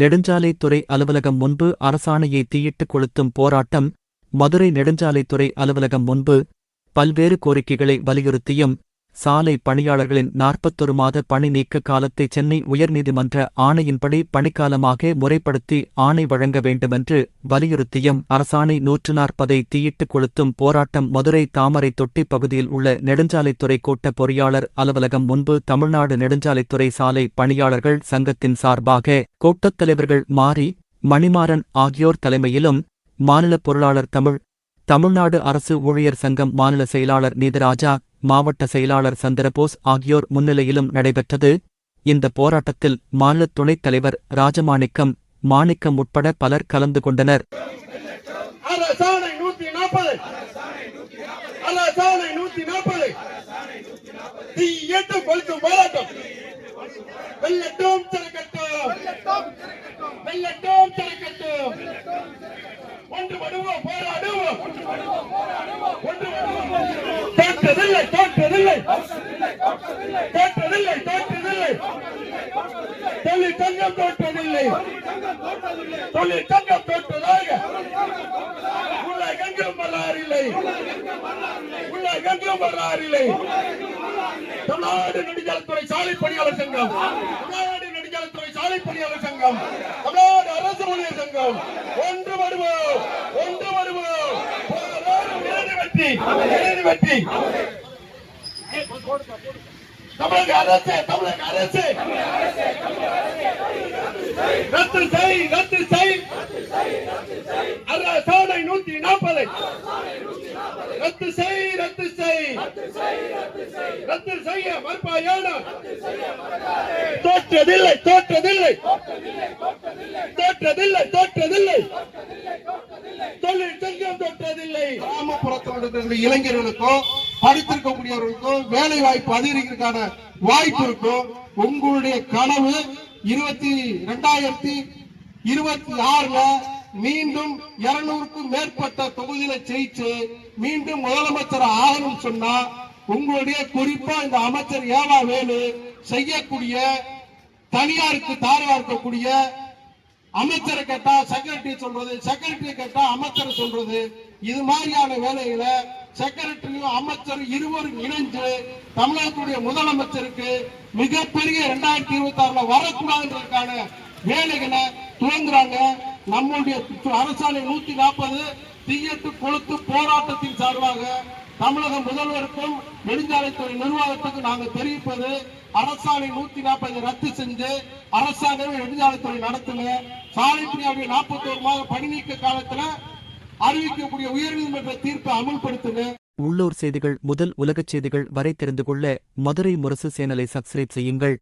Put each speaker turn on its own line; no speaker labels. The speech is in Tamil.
நெடுஞ்சாலைத்துறை அலுவலகம் முன்பு அரசாணையை தீயிட்டுக் கொளுத்தும் போராட்டம். மதுரை நெடுஞ்சாலைத்துறை அலுவலகம் முன்பு பல்வேறு கோரிக்கைகளை வலியுறுத்தியும் சாலை பணியாளர்களின் 41 மாத பணி நீக்க காலத்தை சென்னை உயர்நீதிமன்ற ஆணையின்படி பணிக்காலமாக முறைப்படுத்தி ஆணை வழங்க வேண்டுமென்று வலியுறுத்தியும் அரசாணை 140ஐ தீயிட்டுக் கொளுத்தும் போராட்டம் மதுரை தாமரை தொட்டி பகுதியில் உள்ள நெடுஞ்சாலைத்துறை கோட்ட பொறியாளர் அலுவலகம் முன்பு தமிழ்நாடு நெடுஞ்சாலைத்துறை சாலை பணியாளர்கள் சங்கத்தின் சார்பாக கோட்டத் தலைவர்கள் மாரி, மணிமாறன் ஆகியோர் தலைமையிலும், மாநில பொருளாளர் தமிழ்நாடு அரசு ஊழியர் சங்கம் மாநில செயலாளர் நீதராஜா, மாவட்ட செயலாளர் சந்திரபோஸ் ஆகியோர் முன்னிலையிலும் நடைபெற்றது. இந்த போராட்டத்தில் மாநில துணைத் தலைவர் ராஜமாணிக்கம், மாணிக்கம் உட்பட பலர் கலந்து கொண்டனர்.
தமிழ்நாடு நெடுஞ்சாலைத்துறை சாலை பணியாளர் சங்கம், தமிழ்நாடு நெடுஞ்சாலைத்துறை சாலை பணியாளர் சங்கம், தமிழ்நாடு அரசு ஊழியர் சங்கம் ஒன்றுபடுவோம். வெற்றி தமிழக அரசு ரத்து செய் அரசாணை 140 ரத்து செய்ய மறுப்பாயான தோற்றதில்லை தொழிற்சங்கம் தோற்றதில்லை. கிராமப்புறத்தில் இளைஞர்களுக்கும் படித்திருக்கக்கூடியவர்களுக்கும் வேலை வாய்ப்பு அதிகரிக்கிறதுக்கான வாய்ப்பு இருக்கும். உங்களுடைய கனவு 2026 மீண்டும் 200க்கும் மேற்பட்ட தொகுதியில ஜெயிச்சு மீண்டும் முதலமைச்சர் ஆகணும் சொன்னா உங்களுடைய குறிப்பா இந்த அமைச்சர் ஏவா வேலு செய்யக்கூடிய தனியாருக்கு தாரவா இருக்கக்கூடிய அமைச்சரை கேட்டா செக்ரட்டரி சொல்றது, செக்ரட்டரி கேட்டா அமைச்சர் சொல்றது, இது மாதிரியான வேலைகளை செக்ரட்டரியும் அமைச்சர் இருவரும் இணைஞ்சு தமிழகத்துடைய முதலமைச்சருக்கு மிகப்பெரிய 2026 வரக்கூடாதுன்றதுக்கான வேலைகளை துவங்குறாங்க. நம்முடைய அரசாணை 140 தீயிட்டு கொளுத்து போராட்டத்தின் சார்பாக தமிழக முதல்வருக்கும் நெடுஞ்சாலைத்துறை நிர்வாகத்துக்கு நாங்கள் தெரிவிப்பது, அரசாணை 140 ரத்து செஞ்சு அரசாங்கமே நெடுஞ்சாலைத்துறை நடத்தல. சாலை பணியாளர்கள் 41 மாத பணி நீக்க காலத்துல அறிவிக்கக்கூடிய உயர்நீதிமன்ற தீர்ப்பை அமுல்படுத்துங்க.
உள்ளூர் செய்திகள் முதல் உலகச் செய்திகள் வரை தெரிந்து கொள்ள மதுரை முரசு சேனலை சப்ஸ்கிரைப் செய்யுங்கள்.